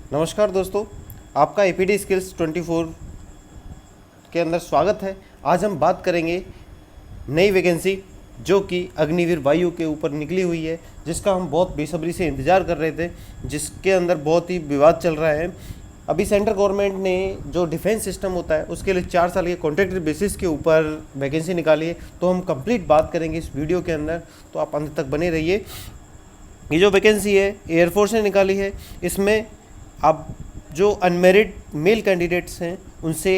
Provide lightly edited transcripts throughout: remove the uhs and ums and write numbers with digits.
नमस्कार दोस्तों, आपका एपीडी स्किल्स 24 के अंदर स्वागत है। आज हम बात करेंगे नई वैकेंसी जो कि अग्निवीर वायु के ऊपर निकली हुई है, जिसका हम बहुत बेसब्री से इंतज़ार कर रहे थे, जिसके अंदर बहुत ही विवाद चल रहा है। अभी सेंट्रल गवर्नमेंट ने जो डिफेंस सिस्टम होता है उसके लिए 4 साल के कॉन्ट्रैक्ट बेसिस के ऊपर वैकेंसी निकाली है। तो हम कंप्लीट बात करेंगे इस वीडियो के अंदर, तो आप अंत तक बने रहिए। ये जो वैकेंसी है एयरफोर्स ने निकाली है। इसमें आप जो अनमेरिड मेल कैंडिडेट्स हैं उनसे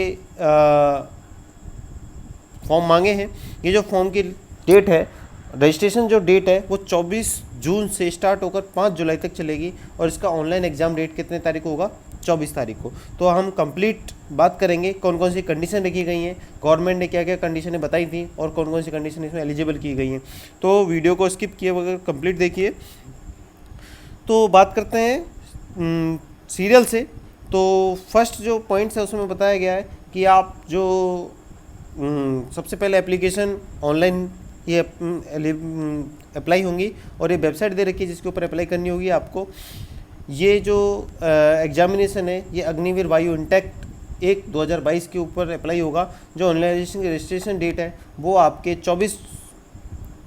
फॉर्म मांगे हैं। ये जो फॉर्म की डेट है, रजिस्ट्रेशन जो डेट है वो 24 जून से स्टार्ट होकर 5 जुलाई तक चलेगी, और इसका ऑनलाइन एग्ज़ाम डेट कितने तारीख को होगा? 24 तारीख को। तो हम कंप्लीट बात करेंगे कौन कौन सी कंडीशन रखी गई हैं, गवर्नमेंट ने क्या क्या कंडीशनें बताई थी और कौन कौन सी कंडीशन इसमें एलिजिबल की गई हैं। तो वीडियो को स्किप किए बगैर कंप्लीट देखिए। तो बात करते हैं सीरियल से। तो फर्स्ट जो पॉइंट्स है उसमें बताया गया है कि आप जो सबसे पहले एप्लीकेशन ऑनलाइन ये अप्लाई होंगी, और ये वेबसाइट दे रखी है जिसके ऊपर अप्लाई करनी होगी आपको। ये जो एग्जामिनेशन है ये अग्निवीर वायु इंटेक्ट 1/2022 के ऊपर अप्लाई होगा। जो ऑनलाइजेशन की रजिस्ट्रेशन डेट है वो आपके 24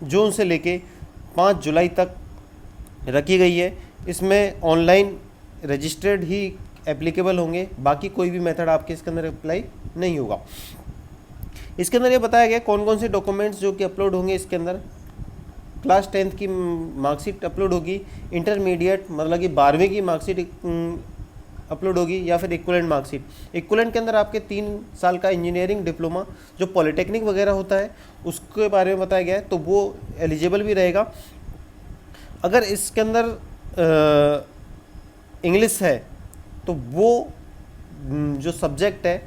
जून से लेके 5 जुलाई तक रखी गई है। इसमें ऑनलाइन रजिस्टर्ड ही एप्लीकेबल होंगे, बाकी कोई भी मेथड आपके इसके अंदर अप्लाई नहीं होगा। इसके अंदर ये बताया गया कौन कौन से डॉक्यूमेंट्स जो कि अपलोड होंगे। इसके अंदर क्लास 10th की मार्कशीट अपलोड होगी, इंटरमीडिएट मतलब कि 12वीं की मार्कशीट अपलोड होगी, या फिर इक्वलेंट मार्कशीट। इक्वलेंट के अंदर आपके 3 साल का इंजीनियरिंग डिप्लोमा जो पॉलिटेक्निक वगैरह होता है उसके बारे में बताया गया है, तो वो एलिजिबल भी रहेगा। अगर इसके अंदर इंग्लिश है तो वो जो सब्जेक्ट है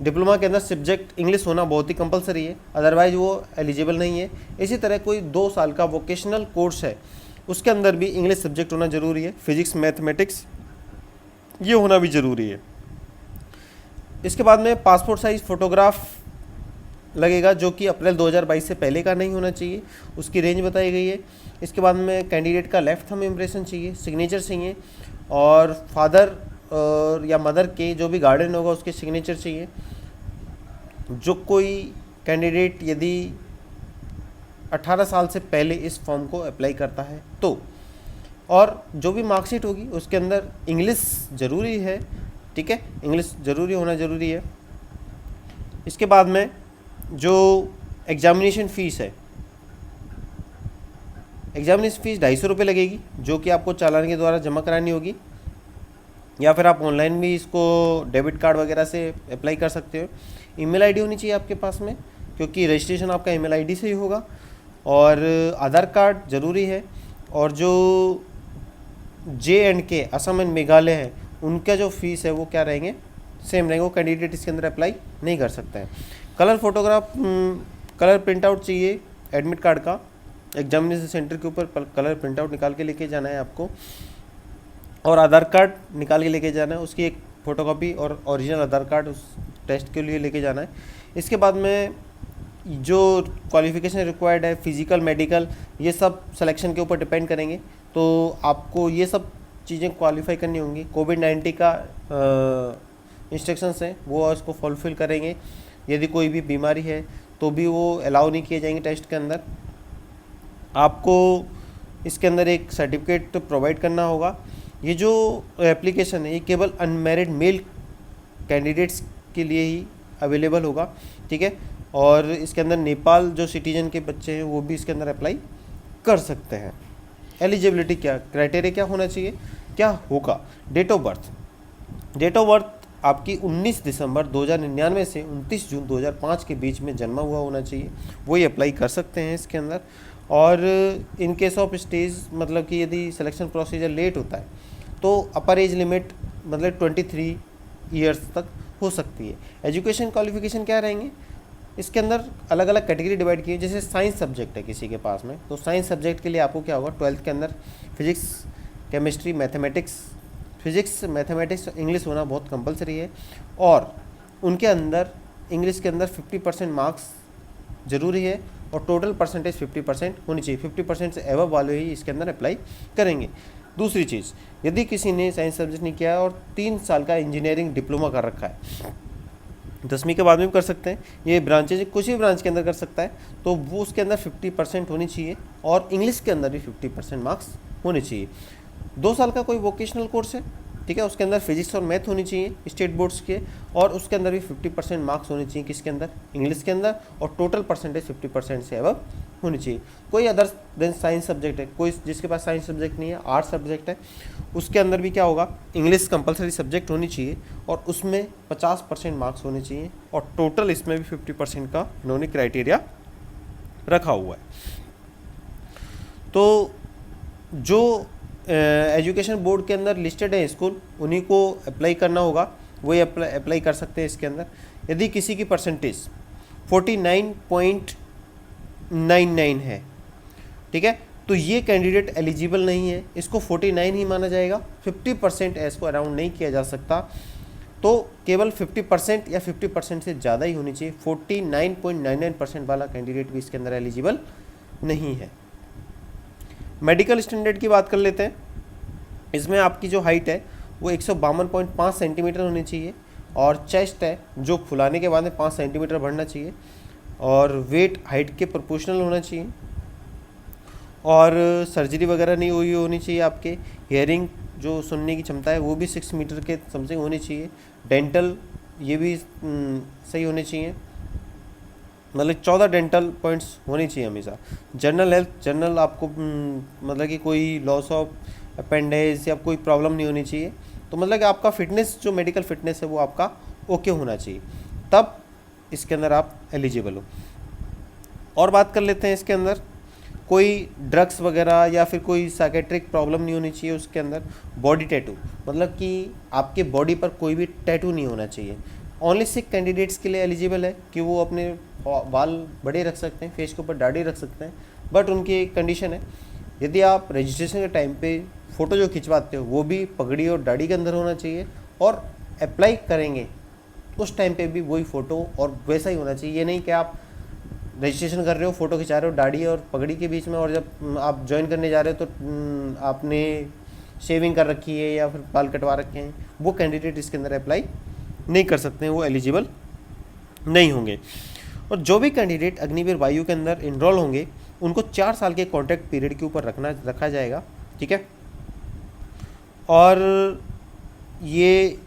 डिप्लोमा के अंदर सब्जेक्ट इंग्लिश होना बहुत ही कंपलसरी है, अदरवाइज वो एलिजिबल नहीं है। इसी तरह कोई 2 साल का वोकेशनल कोर्स है उसके अंदर भी इंग्लिश सब्जेक्ट होना ज़रूरी है, फिजिक्स मैथमेटिक्स ये होना भी ज़रूरी है। इसके बाद में पासपोर्ट साइज़ फ़ोटोग्राफ लगेगा जो कि अप्रैल 2022 से पहले का नहीं होना चाहिए, उसकी रेंज बताई गई है। इसके बाद में कैंडिडेट का लेफ्ट थंब इम्प्रेशन चाहिए, सिग्नेचर चाहिए, और फादर और या मदर के जो भी गार्डियन होगा उसके सिग्नेचर चाहिए। जो कोई कैंडिडेट यदि 18 साल से पहले इस फॉर्म को अप्लाई करता है तो, और जो भी मार्कशीट होगी उसके अंदर इंग्लिश ज़रूरी है, ठीक है, इंग्लिश ज़रूरी होना ज़रूरी है। इसके बाद में जो एग्ज़ामिनेशन फ़ीस है, एग्ज़ामिनेशन फ़ीस 250 रुपये लगेगी, जो कि आपको चालान के द्वारा जमा करानी होगी, या फिर आप ऑनलाइन भी इसको डेबिट कार्ड वगैरह से अप्लाई कर सकते हो। ईमेल आईडी होनी चाहिए आपके पास में, क्योंकि रजिस्ट्रेशन आपका ईमेल आईडी से ही होगा, और आधार कार्ड ज़रूरी है। और जो J&K असम एंड मेघालय है उनका जो फीस है वो क्या रहेंगे, सेम रहेंगे, वो कैंडिडेट इसके अंदर अप्लाई नहीं कर सकते हैं। Colour photograph colour print out चाहिए एडमिट कार्ड का, एग्जामिनेशन सेंटर के ऊपर कलर प्रिंट आउट निकाल के लेके जाना है आपको, और आधार कार्ड निकाल के लेके जाना है, उसकी एक फ़ोटोकॉपी और ओरिजिनल आधार कार्ड उस टेस्ट के लिए लेके जाना है। इसके बाद में जो क्वालिफ़िकेशन रिक्वायर्ड है, फिज़िकल मेडिकल ये सब सिलेक्शन के ऊपर डिपेंड करेंगे, तो आपको ये सब चीज़ें क्वालिफाई करनी होंगी। कोविड-19 का इंस्ट्रक्शंस हैं वो उसको फुलफिल करेंगे। यदि कोई भी बीमारी है तो भी वो अलाउ नहीं किए जाएंगे टेस्ट के अंदर। आपको इसके अंदर एक सर्टिफिकेट प्रोवाइड करना होगा। ये जो एप्लीकेशन है ये केवल अनमैरिड मेल कैंडिडेट्स के लिए ही अवेलेबल होगा, ठीक है, और इसके अंदर नेपाल जो सिटीजन के बच्चे हैं वो भी इसके अंदर अप्लाई कर सकते हैं। एलिजिबिलिटी क्या, क्राइटेरिया क्या होना चाहिए, क्या होगा? डेट ऑफ बर्थ आपकी 19 दिसंबर 2099 से 29 जून 2005 के बीच में जन्मा हुआ होना चाहिए, वो ही अप्लाई कर सकते हैं इसके अंदर। और इन केस ऑफ स्टेज मतलब कि यदि सिलेक्शन प्रोसीजर लेट होता है तो अपर एज लिमिट मतलब 23 ईयर्स तक हो सकती है। एजुकेशन क्वालिफिकेशन क्या रहेंगे, इसके अंदर अलग अलग कैटेगरी डिवाइड की है। जैसे साइंस सब्जेक्ट है किसी के पास में, तो साइंस सब्जेक्ट के लिए आपको क्या होगा, 12th के अंदर physics chemistry mathematics, physics mathematics English होना बहुत कंपलसरी है, और उनके अंदर इंग्लिश के अंदर 50% मार्क्स ज़रूरी है, और टोटल परसेंटेज 50% होनी चाहिए। 50% से एवब वाले ही इसके अंदर अप्लाई करेंगे। दूसरी चीज़, यदि किसी ने साइंस सब्जेक्ट नहीं किया है और 3 साल का इंजीनियरिंग डिप्लोमा कर रखा है, 10वीं के बाद में भी कर सकते हैं, ये ब्रांचेज कुछ भी ब्रांच के अंदर कर सकता है, तो वो उसके अंदर 50% होनी चाहिए और इंग्लिश के अंदर भी 50% मार्क्स होने चाहिए। 2 साल का कोई वोकेशनल कोर्स है, ठीक है, उसके अंदर फिजिक्स और मैथ होनी चाहिए स्टेट बोर्ड्स के, और उसके अंदर भी 50% मार्क्स होने चाहिए किसके अंदर, इंग्लिश के अंदर, और टोटल परसेंटेज 50% से अबव होनी चाहिए। कोई अदर देन साइंस सब्जेक्ट है, कोई जिसके पास साइंस सब्जेक्ट नहीं है, आर्ट सब्जेक्ट है, उसके अंदर भी क्या होगा, इंग्लिश कंपलसरी सब्जेक्ट होनी चाहिए और उसमें 50% मार्क्स होने चाहिए, और टोटल इसमें भी 50% का इन्होंने क्राइटेरिया रखा हुआ है। तो जो एजुकेशन बोर्ड के अंदर लिस्टेड है स्कूल, उन्हीं को अप्लाई करना होगा, वही अप्लाई कर सकते हैं इसके अंदर। यदि किसी की परसेंटेज 49.99 है, ठीक है, तो ये कैंडिडेट एलिजिबल नहीं है, इसको 49 ही माना जाएगा, 50% इसको अराउंड नहीं किया जा सकता, तो केवल 50% या 50% से ज़्यादा ही होनी चाहिए। 49.99% वाला कैंडिडेट भी इसके अंदर एलिजिबल नहीं है। मेडिकल स्टैंडर्ड की बात कर लेते हैं। इसमें आपकी जो हाइट है वो 152.5 सेंटीमीटर होनी चाहिए, और चेस्ट है जो फुलाने के बाद में 5 सेंटीमीटर बढ़ना चाहिए, और वेट हाइट के प्रोपोर्शनल होना चाहिए, और सर्जरी वगैरह नहीं हुई होनी चाहिए आपके। हियरिंग जो सुनने की क्षमता है वो भी 6 मीटर के समथिंग होनी चाहिए। डेंटल ये भी सही होने चाहिए, मतलब 14 डेंटल पॉइंट्स होने चाहिए हमेशा। जनरल हेल्थ, जनरल आपको मतलब कि कोई लॉस ऑफ अपेंडेज या कोई प्रॉब्लम नहीं होनी चाहिए, तो मतलब कि आपका फिटनेस जो मेडिकल फिटनेस है वो आपका ओके होना चाहिए, तब इसके अंदर आप एलिजिबल हो। और बात कर लेते हैं इसके अंदर, कोई ड्रग्स वगैरह या फिर कोई साइकेट्रिक प्रॉब्लम नहीं होनी चाहिए उसके अंदर। बॉडी टैटू, मतलब कि आपके बॉडी पर कोई भी टैटू नहीं होना चाहिए। ओनली 6 कैंडिडेट्स के लिए एलिजिबल है कि वो अपने बाल बड़े रख सकते हैं, फेस के ऊपर दाढ़ी रख सकते हैं, बट उनकी एक कंडीशन है, यदि आप रजिस्ट्रेशन के टाइम पे फ़ोटो जो खिंचवाते हो वो भी पगड़ी और दाढ़ी के अंदर होना चाहिए, और अप्लाई करेंगे उस टाइम पे भी वही फ़ोटो और वैसा ही होना चाहिए। ये नहीं कि आप रजिस्ट्रेशन कर रहे हो, फ़ोटो खिंचा रहे हो दाढ़ी और पगड़ी के बीच में, और जब आप ज्वाइन करने जा रहे हो तो आपने शेविंग कर रखी है या फिर बाल कटवा रखे हैं, वो कैंडिडेट इसके अंदर अप्लाई नहीं कर सकते हैं, वो एलिजिबल नहीं होंगे। और जो भी कैंडिडेट अग्निवीर वायु के अंदर इनरोल होंगे उनको 4 साल के कॉन्ट्रैक्ट पीरियड के ऊपर रखा जाएगा, ठीक है, और ये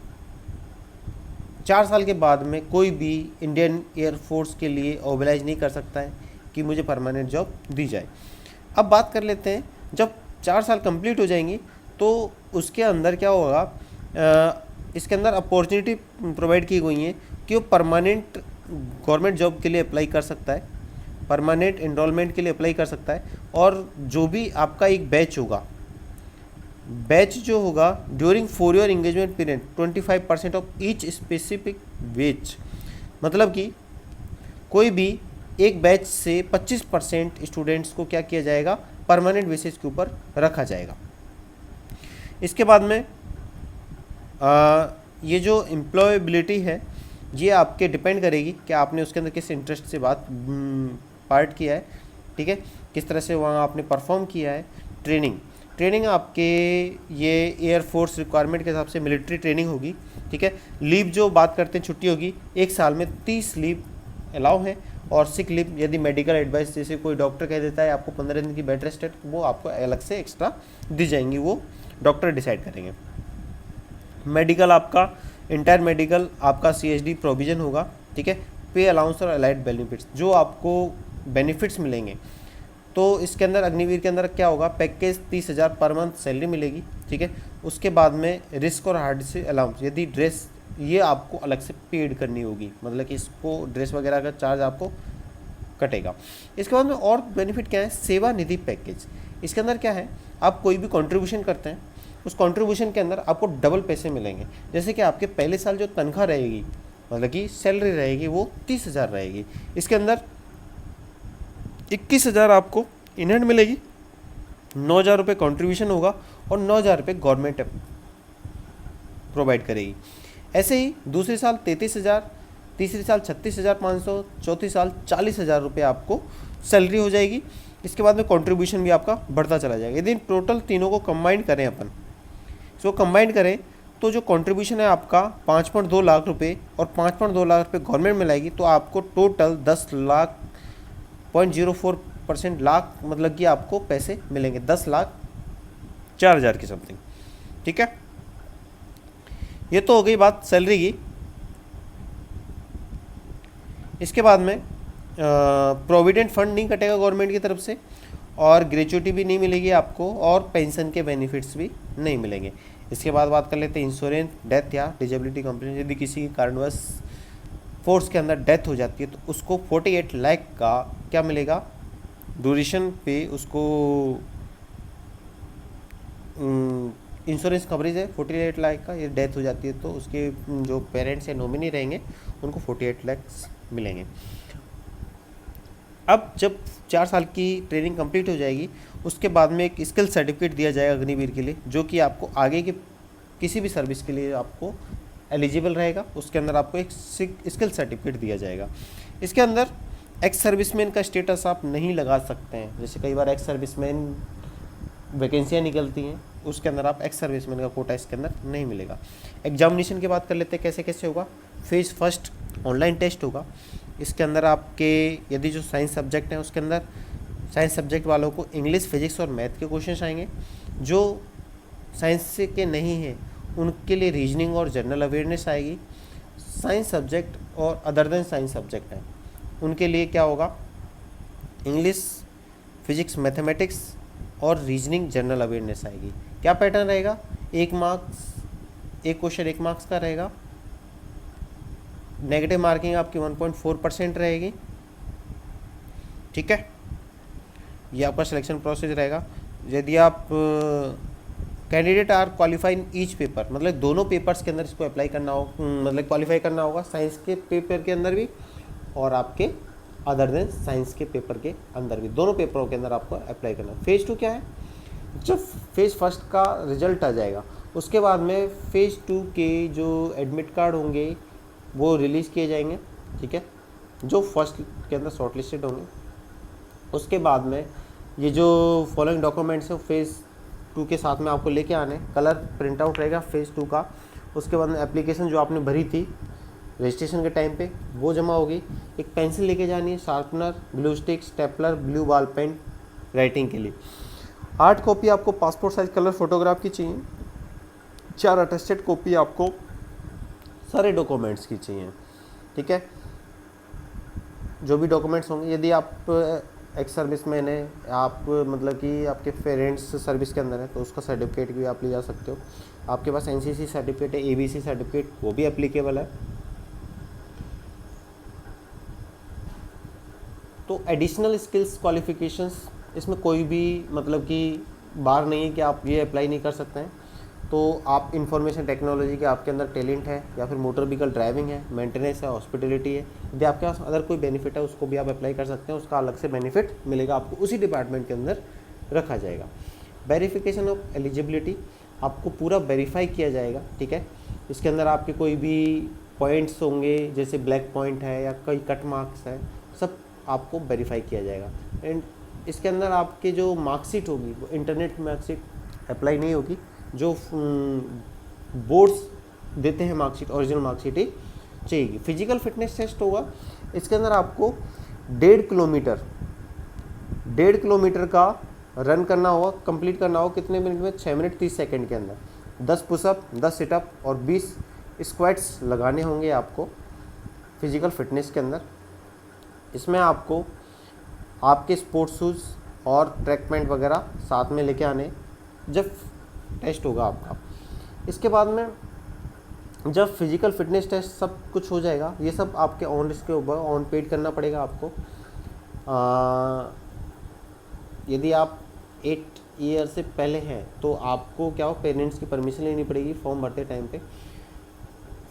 4 साल के बाद में कोई भी इंडियन एयरफोर्स के लिए ओबलाइज नहीं कर सकता है कि मुझे परमानेंट जॉब दी जाए। अब बात कर लेते हैं, जब 4 साल कंप्लीट हो जाएंगी तो उसके अंदर क्या होगा, इसके अंदर अपॉर्चुनिटी प्रोवाइड की गई है कि वो परमानेंट गवर्नमेंट जॉब के लिए अप्लाई कर सकता है, परमानेंट एनरोलमेंट के लिए अप्लाई कर सकता है, और जो भी आपका एक बैच होगा, बैच जो होगा during 4 year engagement period 25% of each specific batch, मतलब कि कोई भी एक बैच से 25% स्टूडेंट्स को क्या किया जाएगा, परमानेंट बेसिस के ऊपर रखा जाएगा। इसके बाद में ये जो एम्प्लॉयबिलिटी है ये आपके डिपेंड करेगी कि आपने उसके अंदर किस इंटरेस्ट से पार्ट किया है, ठीक है, किस तरह से वहाँ आपने परफॉर्म किया है। ट्रेनिंग आपके ये एयरफोर्स रिक्वायरमेंट के हिसाब से मिलिट्री ट्रेनिंग होगी, ठीक है। लीव जो बात करते हैं छुट्टी होगी, 1 साल में 30 लीव अलाउ है, और सिक लीव यदि मेडिकल एडवाइस जैसे कोई डॉक्टर कह देता है आपको 15 दिन की बेड रेस्ट है, वो आपको अलग से एक्स्ट्रा दी जाएंगी, वो डॉक्टर डिसाइड करेंगे। मेडिकल आपका इंटायर मेडिकल आपका CHD प्रोविज़न होगा, ठीक है। पे अलाउंस और अलाइड बेनिफिट्स, जो आपको बेनिफिट्स मिलेंगे, तो इसके अंदर अग्निवीर के अंदर क्या होगा, पैकेज 30,000 पर मंथ सैलरी मिलेगी, ठीक है। उसके बाद में रिस्क और हार्ड से अलाउंस, यदि ड्रेस ये आपको अलग से पेड करनी होगी, मतलब कि इसको ड्रेस वगैरह का चार्ज आपको कटेगा। इसके बाद में और बेनिफिट क्या है, सेवा निधि पैकेज। इसके अंदर क्या है, आप कोई भी कंट्रीब्यूशन करते हैं उस कंट्रीब्यूशन के अंदर आपको डबल पैसे मिलेंगे। जैसे कि आपके पहले साल जो तनख्वाह रहेगी, मतलब कि सैलरी रहेगी, वो 30,000 रहेगी, इसके अंदर 21,000 आपको इन हैंड मिलेगी, 9,000 रुपये कॉन्ट्रीब्यूशन होगा और 9,000 रुपये गवर्नमेंट प्रोवाइड करेगी। ऐसे ही दूसरे साल 33,000, तीसरे साल 36,500, चौथी साल 40,000 रुपये आपको सैलरी हो जाएगी। इसके बाद में कंट्रीब्यूशन भी आपका बढ़ता चला जाएगा। यदि टोटल तीनों को कंबाइन करें अपन, इसको कंबाइन करें तो जो कंट्रीब्यूशन है आपका 5.2 लाख रुपए और 5.2 लाख रुपए गवर्नमेंट में लाएगी, तो आपको टोटल 10 लाख 0.04% लाख मतलब कि आपको पैसे मिलेंगे 10,04,000 की समथिंग। ठीक है, ये तो हो गई बात सैलरी की। इसके बाद में प्रोविडेंट फंड नहीं कटेगा गवर्नमेंट की तरफ से, और ग्रेचुइटी भी नहीं मिलेगी आपको, और पेंशन के बेनिफिट्स भी नहीं मिलेंगे। इसके बाद बात कर लेते हैं इंश्योरेंस, डेथ या डिजेबिलिटी कंपनी। यदि किसी कारणवश फोर्स के अंदर डेथ हो जाती है तो उसको 48 लाख का क्या मिलेगा, ड्यूरेशन पे उसको इंश्योरेंस कवरेज है 48 लाख का। ये डेथ हो जाती है तो उसके जो पेरेंट्स या नॉमिनी रहेंगे उनको 48 लाख मिलेंगे। अब जब 4 साल की ट्रेनिंग कंप्लीट हो जाएगी, उसके बाद में एक स्किल सर्टिफिकेट दिया जाएगा अग्निवीर के लिए, जो कि आपको आगे के किसी भी सर्विस के लिए आपको एलिजिबल रहेगा। उसके अंदर आपको एक स्किल सर्टिफिकेट दिया जाएगा। इसके अंदर एक्स सर्विसमैन का स्टेटस आप नहीं लगा सकते हैं। जैसे कई बार एक्स सर्विसमैन वैकेंसियाँ निकलती हैं, उसके अंदर आप एक्स सर्विसमैन का कोटा इसके अंदर नहीं मिलेगा। एग्जामिनेशन की बात कर लेते हैं कैसे कैसे होगा। फेज फर्स्ट ऑनलाइन टेस्ट होगा। इसके अंदर आपके यदि जो साइंस सब्जेक्ट हैं उसके अंदर साइंस सब्जेक्ट वालों को इंग्लिश, फिजिक्स और मैथ के क्वेश्चंस आएंगे। जो साइंस के नहीं हैं उनके लिए रीजनिंग और जनरल अवेयरनेस आएगी। साइंस सब्जेक्ट और अदर देन साइंस सब्जेक्ट हैं उनके लिए क्या होगा, इंग्लिश, फिजिक्स, मैथमेटिक्स और रीजनिंग, जनरल अवेयरनेस आएगी। क्या पैटर्न रहेगा, 1 मार्क्स, एक क्वेश्चन 1 मार्क्स का रहेगा। नेगेटिव मार्किंग आपकी 1.4% रहेगी। ठीक है, ये आपका सिलेक्शन प्रोसेस रहेगा। यदि आप candidate are qualified each paper, मतलब दोनों पेपर्स के अंदर इसको अप्लाई करना हो, मतलब क्वालिफाई करना होगा, साइंस के पेपर के अंदर भी और आपके अदर देन साइंस के पेपर के अंदर भी, दोनों पेपरों के अंदर आपको अप्लाई करना है। फेज़ 2 क्या है, जब फेज़ फर्स्ट का रिजल्ट आ जाएगा उसके बाद में फेज़ 2 के जो एडमिट कार्ड होंगे वो रिलीज़ किए जाएंगे। ठीक है, जो फर्स्ट के अंदर शॉर्ट लिस्टेड होंगे। उसके बाद में ये जो फॉलोइंग डॉक्यूमेंट्स हैं फेज़ 2 के साथ में आपको लेके आने, कलर प्रिंट आउट रहेगा फेज़ 2 का। उसके बाद में एप्लीकेशन जो आपने भरी थी रजिस्ट्रेशन के टाइम पे वो जमा होगी। एक पेंसिल लेके जानी है, sharpener, glue stick, stapler, blue ball pen writing के लिए। 8 कॉपी आपको पासपोर्ट साइज कलर फोटोग्राफ की चाहिए। 4 अटेस्टेड कॉपी आपको सारे डॉक्यूमेंट्स की चाहिए। ठीक है, जो भी डॉक्यूमेंट्स होंगे, यदि आप एक्स सर्विस मैन है, आप मतलब कि आपके पेरेंट्स सर्विस के अंदर है तो उसका सर्टिफिकेट भी आप ले जा सकते हो। आपके पास एनसीसी सर्टिफिकेट है, एबीसी सर्टिफिकेट, वो भी एप्लीकेबल है। तो एडिशनल स्किल्स क्वालिफिकेशंस, इसमें कोई भी मतलब कि बार नहीं है कि आप ये अप्लाई नहीं कर सकते हैं। तो आप इंफॉर्मेशन टेक्नोलॉजी के आपके अंदर टैलेंट है, या फिर मोटर व्हीकल ड्राइविंग है, मेंटेनेंस है, हॉस्पिटलिटी है, यदि आपके पास अदर कोई बेनिफिट है उसको भी आप अप्लाई कर सकते हैं। उसका अलग से बेनिफिट मिलेगा आपको, उसी डिपार्टमेंट के अंदर रखा जाएगा। वेरिफिकेशन ऑफ एलिजिबिलिटी, आपको पूरा वेरीफाई किया जाएगा। ठीक है, इसके अंदर आपके कोई भी पॉइंट्स होंगे जैसे ब्लैक पॉइंट है या कोई कट मार्क्स है, सब आपको वेरीफाई किया जाएगा। एंड इसके अंदर आपके जो मार्कशीट होगी वो इंटरनेट मार्कशीट अप्लाई नहीं होगी, जो बोर्ड्स देते हैं मार्कशीट, ओरिजिनल मार्कशीट ही चाहिए। फिजिकल फिटनेस टेस्ट होगा, इसके अंदर आपको 1.5 किलोमीटर का रन करना होगा, कंप्लीट करना होगा कितने मिनट में, 6 मिनट 30 सेकंड के अंदर। 10 पुशअप, 10 सिटअप और 20 स्क्वाट्स लगाने होंगे आपको फिजिकल फिटनेस के अंदर। इसमें आपको आपके स्पोर्ट्स शूज़ और ट्रैक पैंट वगैरह साथ में लेके आने जब टेस्ट होगा आपका। इसके बाद में जब फिजिकल फिटनेस टेस्ट सब कुछ हो जाएगा, ये सब आपके ऑन रिस्क के ऊपर ऑन पेड करना पड़ेगा आपको। यदि आप 8 ईयर से पहले हैं तो आपको क्या हो, पेरेंट्स की परमिशन लेनी पड़ेगी फॉर्म भरते टाइम पे।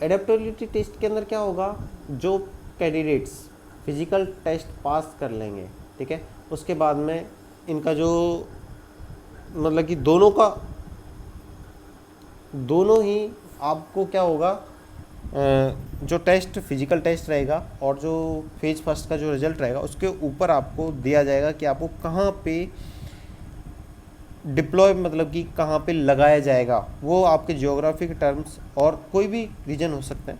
एडेप्टेबिलिटी टेस्ट के अंदर क्या होगा, जो कैंडिडेट्स फिजिकल टेस्ट पास कर लेंगे, ठीक है, उसके बाद में इनका जो मतलब कि दोनों ही आपको क्या होगा, जो टेस्ट फिजिकल टेस्ट रहेगा और जो फेज फर्स्ट का जो रिजल्ट रहेगा उसके ऊपर आपको दिया जाएगा कि आपको कहाँ पे डिप्लॉय मतलब कि कहाँ पे लगाया जाएगा, वो आपके जियोग्राफी के टर्म्स और कोई भी रीजन हो सकता है,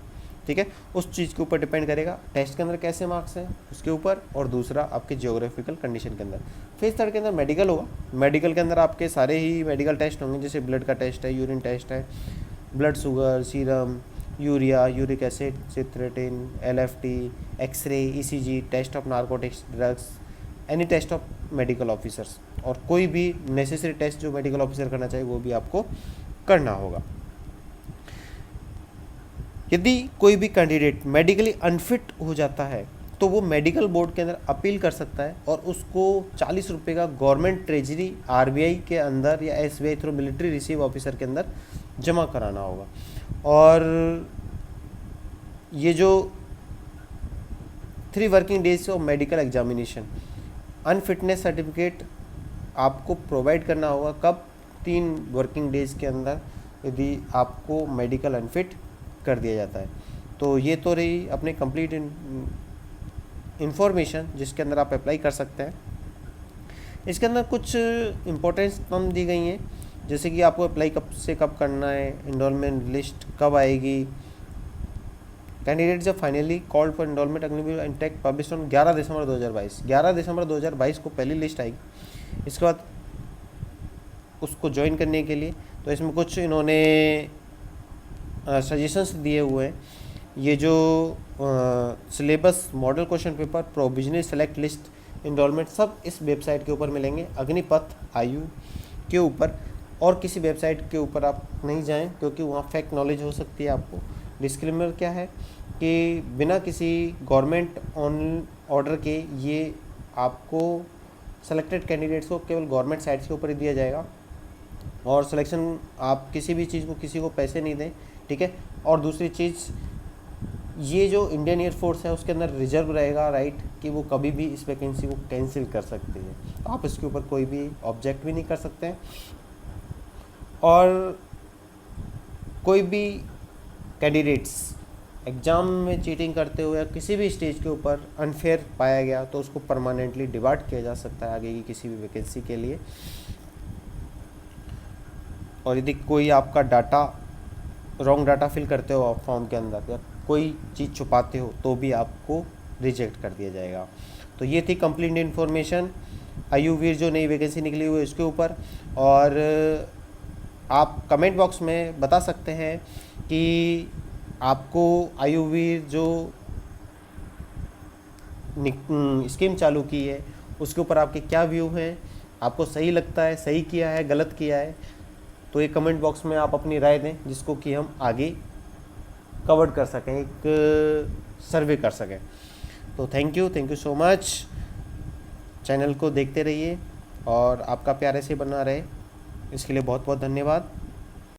ठीक है, उस चीज़ के ऊपर डिपेंड करेगा टेस्ट के अंदर कैसे मार्क्स हैं उसके ऊपर, और दूसरा आपके जियोग्राफिकल कंडीशन के अंदर। फेज थर्ड के अंदर मेडिकल होगा। मेडिकल के अंदर आपके सारे ही मेडिकल टेस्ट होंगे, जैसे ब्लड का टेस्ट है, यूरिन टेस्ट है, blood sugar, serum, urea, uric acid, creatinine, LFT, x-ray, ECG, test of narcotics drugs, any test of medical officers, और कोई भी नेसेसरी टेस्ट जो मेडिकल ऑफिसर करना चाहिए वो भी आपको करना होगा। यदि कोई भी कैंडिडेट मेडिकली अनफिट हो जाता है तो वो मेडिकल बोर्ड के अंदर अपील कर सकता है और उसको 40 रुपये का गवर्नमेंट ट्रेजरी RBI के अंदर या SBI through military receive officer के अंदर जमा कराना होगा। और ये जो 3 working days of medical examination unfitness certificate आपको प्रोवाइड करना होगा कब, 3 वर्किंग डेज के अंदर, यदि आपको मेडिकल अनफिट कर दिया जाता है। तो ये तो रही अपने कंप्लीट इंफॉर्मेशन जिसके अंदर आप अप्लाई कर सकते हैं। इसके अंदर कुछ इंपॉर्टेंस टर्म दी गई हैं, जैसे कि आपको अप्लाई कब से कब करना है, इनरोलमेंट लिस्ट कब आएगी, कैंडिडेट जब finally called for enrolment Agniveer intake publish on 11 दिसंबर 2022, 11 दिसंबर 2022 को पहली लिस्ट आएगी। इसके बाद उसको ज्वाइन करने के लिए तो इसमें कुछ इन्होंने सजेशंस दिए हुए हैं। ये जो syllabus, model question paper, provisional select list, enrolment सब इस वेबसाइट के ऊपर मिलेंगे, अग्निपथ IU के ऊपर। और किसी वेबसाइट के ऊपर आप नहीं जाएं क्योंकि वहाँ फेक नॉलेज हो सकती है आपको। डिस्क्लेमर क्या है कि बिना किसी गवर्नमेंट ऑन ऑर्डर के ये आपको सेलेक्टेड कैंडिडेट्स को केवल गवर्नमेंट साइट्स के ऊपर ही दिया जाएगा, और सिलेक्शन आप किसी भी चीज़ को किसी को पैसे नहीं दें, ठीक है। और दूसरी चीज़, ये जो इंडियन एयरफोर्स है उसके अंदर रिजर्व रहेगा राइट कि वो कभी भी इस वैकेंसी को कैंसिल कर सकते हैं, तो आप इसके ऊपर कोई भी ऑब्जेक्ट भी नहीं कर सकते हैं। और कोई भी कैंडिडेट्स एग्ज़ाम में चीटिंग करते हुए या किसी भी स्टेज के ऊपर अनफेयर पाया गया तो उसको परमानेंटली डिबार्ट किया जा सकता है आगे की किसी भी वैकेंसी के लिए। और यदि कोई आपका डाटा रॉन्ग डाटा फिल करते हो आप फॉर्म के अंदर या कोई चीज़ छुपाते हो तो भी आपको रिजेक्ट कर दिया जाएगा। तो ये थी कंप्लीट इन्फॉर्मेशन IU वीर जो नई वैकेंसी निकली हुई है इसके ऊपर। और आप कमेंट बॉक्स में बता सकते हैं कि आपको IU वीर जो स्कीम चालू की है उसके ऊपर आपके क्या व्यू हैं, आपको सही लगता है, सही किया है, गलत किया है, तो ये कमेंट बॉक्स में आप अपनी राय दें जिसको कि हम आगे कवर कर सकें, एक सर्वे कर सकें। तो thank you so much. Channel को देखते रहिए और आपका प्यार ऐसे बना रहे, इसके लिए बहुत बहुत धन्यवाद।